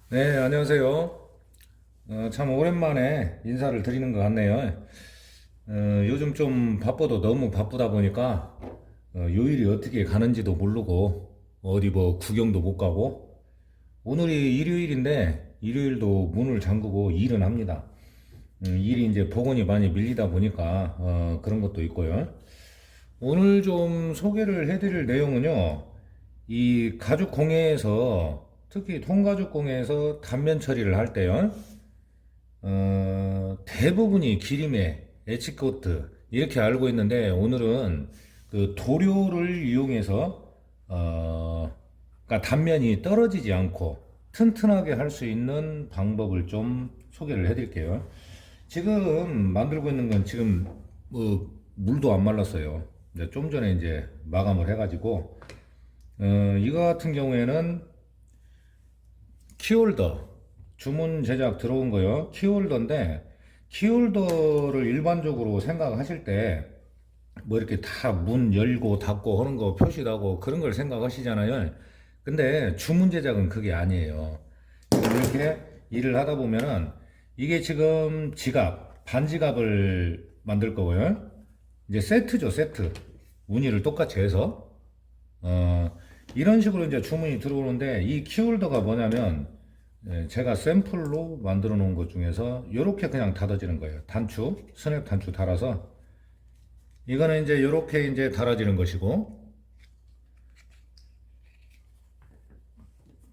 네, 안녕하세요. 참 오랜만에 인사를 드리는 것 같네요. 요즘 좀 바빠도 너무 바쁘다 보니까 요일이 어떻게 가는지도 모르고 어디 뭐 구경도 못 가고 오늘이 일요일인데 일요일도 문을 잠그고 일은 합니다. 일이 이제 복원이 많이 밀리다 보니까 그런 것도 있고요. 오늘 좀 소개를 해드릴 내용은요. 이 가죽 공예에서 특히 통가죽 공예에서 단면 처리를 할 때요. 대부분이 기림에 에치코트 이렇게 알고 있는데 오늘은 그 도료를 이용해서 그러니까 단면이 떨어지지 않고 튼튼하게 할 수 있는 방법을 좀 소개를 해드릴게요. 지금 만들고 있는 건 지금 뭐 물도 안 말랐어요. 이제 좀 전에 이제 마감을 해가지고 이거 같은 경우에는 키홀더 주문 제작 들어온 거요. 키홀더인데 키홀더를 일반적으로 생각하실 때 뭐 이렇게 다 문 열고 닫고 하는 거 표시하고 그런 걸 생각하시잖아요. 근데 주문 제작은 그게 아니에요. 이렇게 일을 하다 보면은 이게 지금 지갑, 반지갑을 만들 거고요. 이제 세트죠, 세트. 무늬를 똑같이 해서 어, 이런 식으로 이제 주문이 들어오는데 이 키홀더가 뭐냐면 제가 샘플로 만들어 놓은 것 중에서 이렇게 그냥 닫아지는 거예요. 단추, 스냅 단추 달아서 이거는 이제 이렇게 이제 달아지는 것이고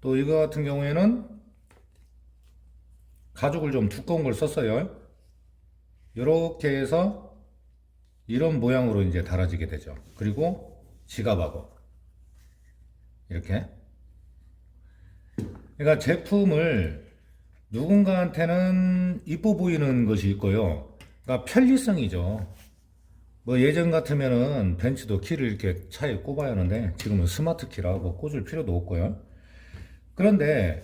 또 이거 같은 경우에는 가죽을 좀 두꺼운 걸 썼어요. 이렇게 해서 이런 모양으로 이제 달아지게 되죠. 그리고 지갑하고 이렇게 그러니까 제품을 누군가한테는 이뻐 보이는 것이 있고요. 그러니까 편리성이죠. 뭐 예전 같으면은 벤츠도 키를 이렇게 차에 꼽아야 하는데 지금은 스마트 키라 뭐 꽂을 필요도 없고요. 그런데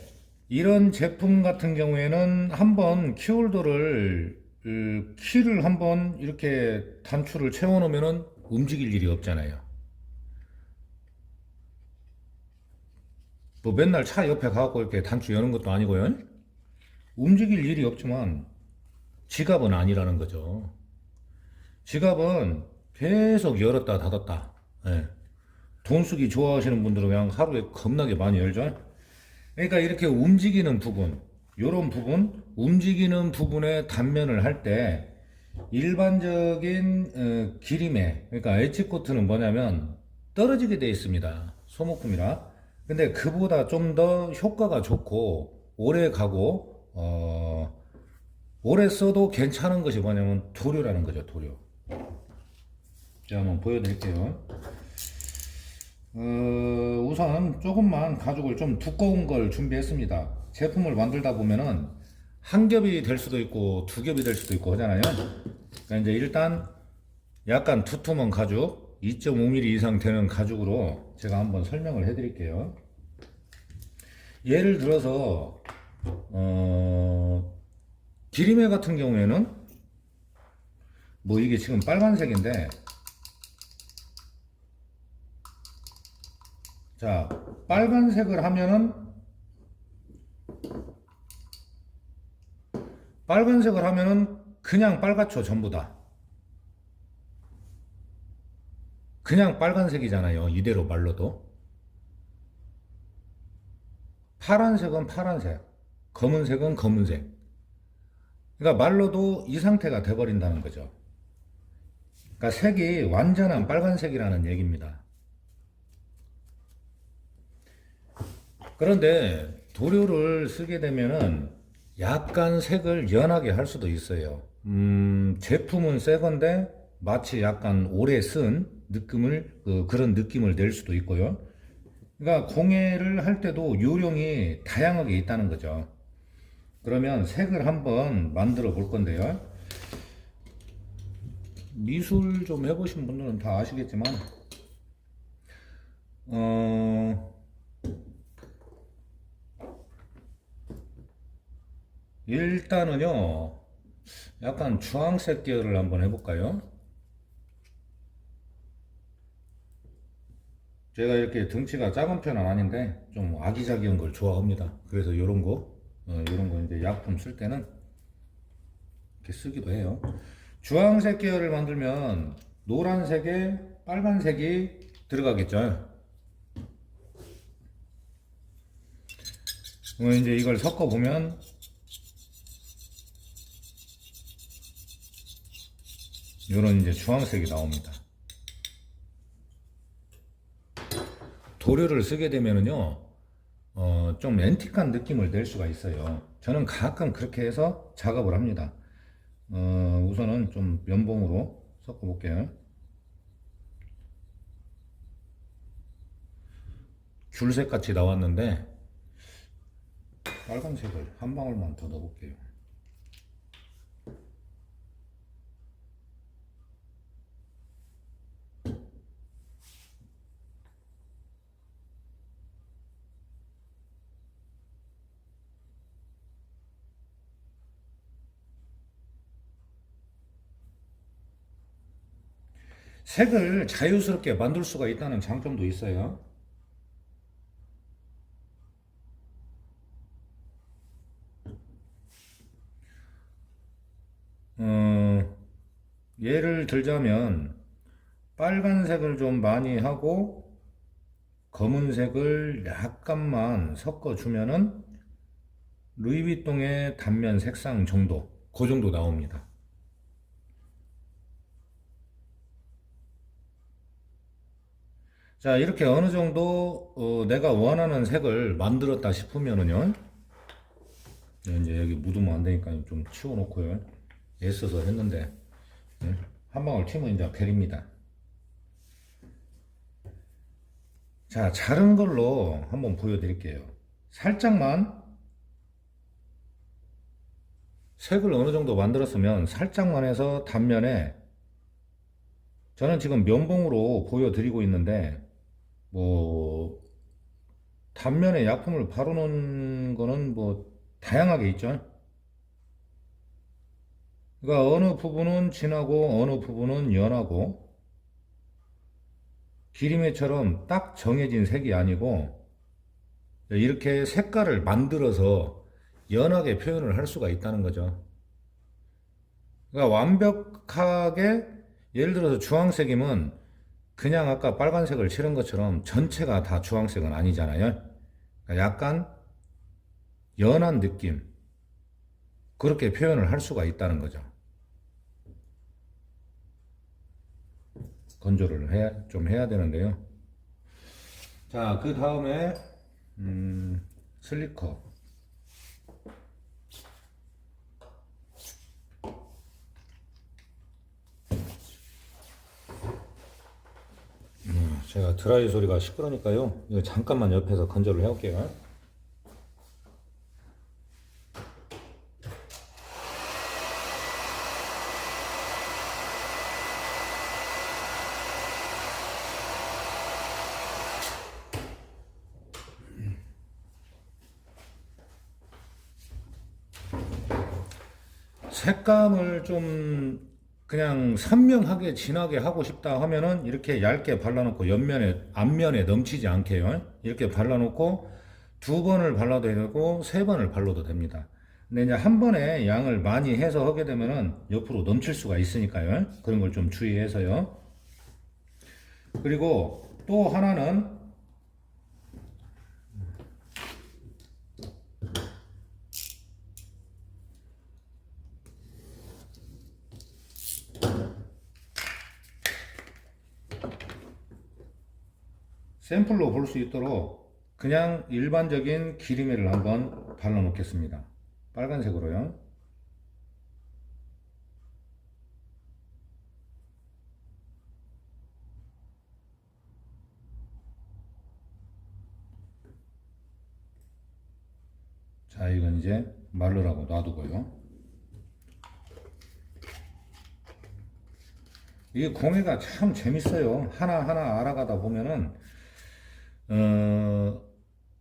이런 제품 같은 경우에는 한번 키홀더를 키를 한번 이렇게 단추를 채워 놓으면은 움직일 일이 없잖아요. 뭐 맨날 차 옆에 가갖고 이렇게 단추 여는 것도 아니고요. 움직일 일이 없지만 지갑은 아니라는 거죠. 지갑은 계속 열었다 닫았다. 예. 돈 쓰기 좋아하시는 분들은 그냥 하루에 겁나게 많이 열죠. 그러니까 이렇게 움직이는 부분, 요런 부분, 움직이는 부분의 단면을 할 때 일반적인 기림에, 그러니까 엣지코트는 뭐냐면 떨어지게 되어 있습니다. 소모품이라. 근데 그보다 좀 더 효과가 좋고 오래 가고 오래 써도 괜찮은 것이 뭐냐면 도료라는 거죠, 도료. 제가 한번 보여드릴게요. 우선 조금만 가죽을 좀 두꺼운 걸 준비했습니다. 제품을 만들다 보면은 한 겹이 될 수도 있고 두 겹이 될 수도 있고 하잖아요. 그러니까 이제 일단 약간 두툼한 가죽, 2.5mm 이상 되는 가죽으로 제가 한번 설명을 해드릴게요. 예를 들어서 기리매 같은 경우에는 뭐 이게 지금 빨간색인데 자 빨간색을 하면은 그냥 빨갛죠 전부 다. 그냥 빨간색이잖아요. 이대로 말로도. 파란색은 파란색, 검은색은 검은색. 그러니까 말로도 이 상태가 돼버린다는 거죠. 그러니까 색이 완전한 빨간색이라는 얘기입니다. 그런데 도료를 쓰게 되면은 약간 색을 연하게 할 수도 있어요. 제품은 새 건데 마치 약간 오래 쓴 느낌을, 그런 느낌을 낼 수도 있고요. 그러니까 공예를 할 때도 요령이 다양하게 있다는 거죠. 그러면 색을 한번 만들어 볼 건데요. 미술 좀 해보신 분들은 다 아시겠지만, 어, 일단은요, 약간 주황색 계열을 한번 해볼까요? 제가 이렇게 등치가 작은 편은 아닌데, 좀 아기자기한 걸 좋아합니다. 그래서 이런 거. 이런 거 이제 약품 쓸 때는 이렇게 쓰기도 해요. 주황색 계열을 만들면 노란색에 빨간색이 들어가겠죠. 이제 이걸 섞어 보면 이런 이제 주황색이 나옵니다. 도료를 쓰게 되면은요, 좀 앤틱한 느낌을 낼 수가 있어요. 저는 가끔 그렇게 해서 작업을 합니다. 우선은 좀 면봉으로 섞어 볼게요. 귤색 같이 나왔는데 빨간색을 한 방울만 더 넣어 볼게요. 색을 자유스럽게 만들 수가 있다는 장점도 있어요. 예를 들자면 빨간색을 좀 많이 하고 검은색을 약간만 섞어주면은 루이비통의 단면 색상 정도, 그 정도 나옵니다. 자, 이렇게 어느 정도 내가 원하는 색을 만들었다 싶으면은요, 이제 여기 묻으면 안 되니까 좀 치워놓고요. 애써서 했는데 한 방울 튀면 이제 베립니다. 자, 자른 걸로 한번 보여드릴게요. 살짝만 색을 어느 정도 만들었으면 살짝만 해서 단면에, 저는 지금 면봉으로 보여드리고 있는데 뭐 단면에 약품을 바르는 거는 뭐 다양하게 있죠. 그러니까 어느 부분은 진하고 어느 부분은 연하고, 기리매처럼 딱 정해진 색이 아니고 이렇게 색깔을 만들어서 연하게 표현을 할 수가 있다는 거죠. 그러니까 완벽하게, 예를 들어서 주황색이면 그냥 아까 빨간색을 칠한 것처럼 전체가 다 주황색은 아니잖아요. 그러니까 약간 연한 느낌, 그렇게 표현을 할 수가 있다는 거죠. 건조를 좀 해야 되는데요. 자, 그 다음에 슬리커. 제가 드라이 소리가 시끄러니까요, 이거 잠깐만 옆에서 건조를 해올게요. 색감을 좀 그냥 선명하게 진하게 하고 싶다 하면은 이렇게 얇게 발라놓고 앞면에 넘치지 않게요, 이렇게 발라놓고 2번을 발라도 되고 3번을 발라도 됩니다. 근데 이제 한 번에 양을 많이 해서 하게 되면은 옆으로 넘칠 수가 있으니까요, 그런 걸 좀 주의해서요. 그리고 또 하나는 샘플로 볼 수 있도록 그냥 일반적인 기리매를 한번 발라 놓겠습니다. 빨간색으로요. 자, 이건 이제 마르라고 놔두고요. 이게 공예가 참 재밌어요. 하나하나 알아가다 보면은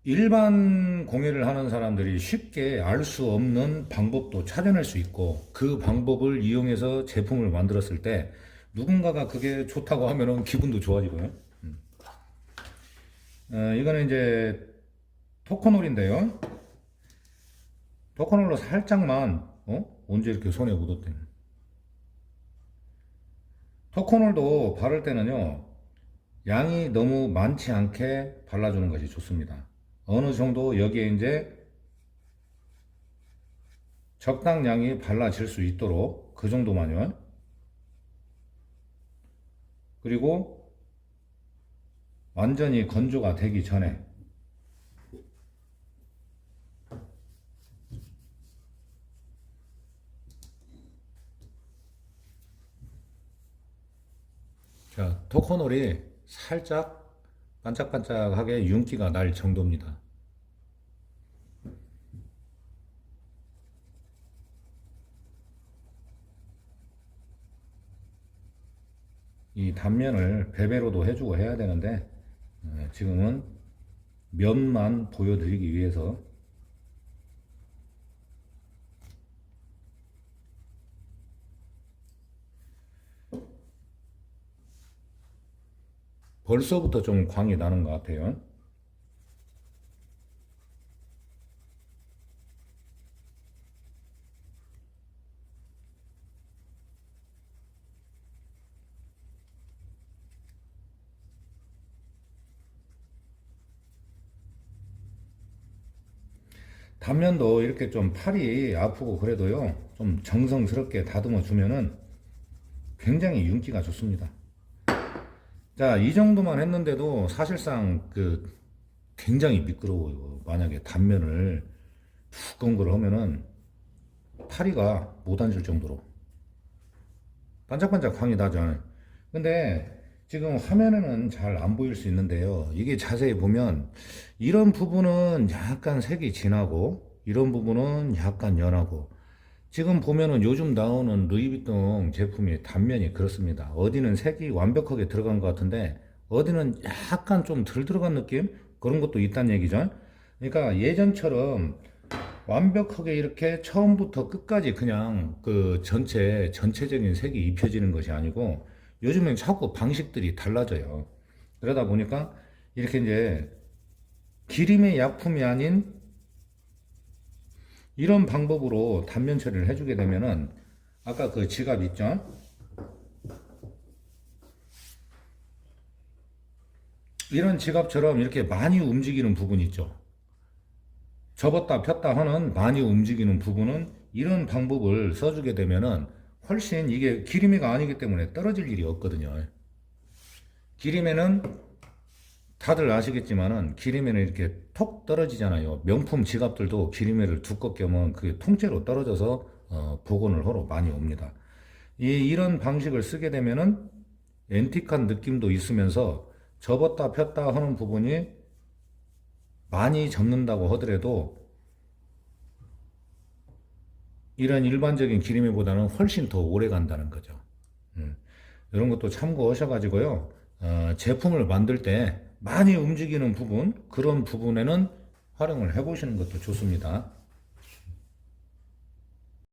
일반 공예를 하는 사람들이 쉽게 알 수 없는 방법도 찾아낼 수 있고, 그 방법을 이용해서 제품을 만들었을 때 누군가가 그게 좋다고 하면은 기분도 좋아지고요. 이거는 이제 토코놀인데요. 토크롤러 살짝만 언제 이렇게 손에 묻었대. 토크롤도 바를 때는요, 양이 너무 많지 않게 발라주는 것이 좋습니다. 어느 정도 여기에 이제 적당량이 발라질 수 있도록 그 정도만요. 그리고 완전히 건조가 되기 전에 자, 토코놀이 살짝 반짝반짝하게 윤기가 날 정도입니다. 이 단면을 베베로도 해주고 해야 되는데 지금은 면만 보여드리기 위해서 벌써부터 좀 광이 나는 것 같아요. 단면도 이렇게 좀 팔이 아프고 그래도요, 좀 정성스럽게 다듬어 주면은 굉장히 윤기가 좋습니다. 자, 이 정도만 했는데도 사실상 굉장히 미끄러워요. 만약에 단면을 두꺼운 걸 하면은 파리가 못 앉을 정도로 반짝반짝 광이 나죠. 근데 지금 화면에는 잘 안 보일 수 있는데요. 이게 자세히 보면 이런 부분은 약간 색이 진하고 이런 부분은 약간 연하고 지금 보면은 요즘 나오는 루이비통 제품이 단면이 그렇습니다. 어디는 색이 완벽하게 들어간 것 같은데 어디는 약간 좀 덜 들어간 느낌? 그런 것도 있다는 얘기죠. 그러니까 예전처럼 완벽하게 이렇게 처음부터 끝까지 그냥 전체적인 색이 입혀지는 것이 아니고 요즘엔 자꾸 방식들이 달라져요. 그러다 보니까 이렇게 이제 기림의 약품이 아닌 이런 방법으로 단면 처리를 해주게 되면은 아까 그 지갑 있죠? 이런 지갑처럼 이렇게 많이 움직이는 부분 있죠? 접었다 폈다 하는 많이 움직이는 부분은 이런 방법을 써주게 되면은 훨씬 이게 기름이가 아니기 때문에 떨어질 일이 없거든요. 기름에는 다들 아시겠지만은 기름에는 이렇게 톡 떨어지잖아요. 명품 지갑들도 기름에를 두껍게 하면 그게 통째로 떨어져서 복원을 하러 많이 옵니다. 이런 방식을 쓰게 되면은 앤틱한 느낌도 있으면서 접었다 폈다 하는 부분이 많이 접는다고 하더라도 이런 일반적인 기름이보다는 훨씬 더 오래 간다는 거죠. 이런 것도 참고하셔가지고요. 제품을 만들 때 많이 움직이는 부분, 그런 부분에는 활용을 해보시는 것도 좋습니다.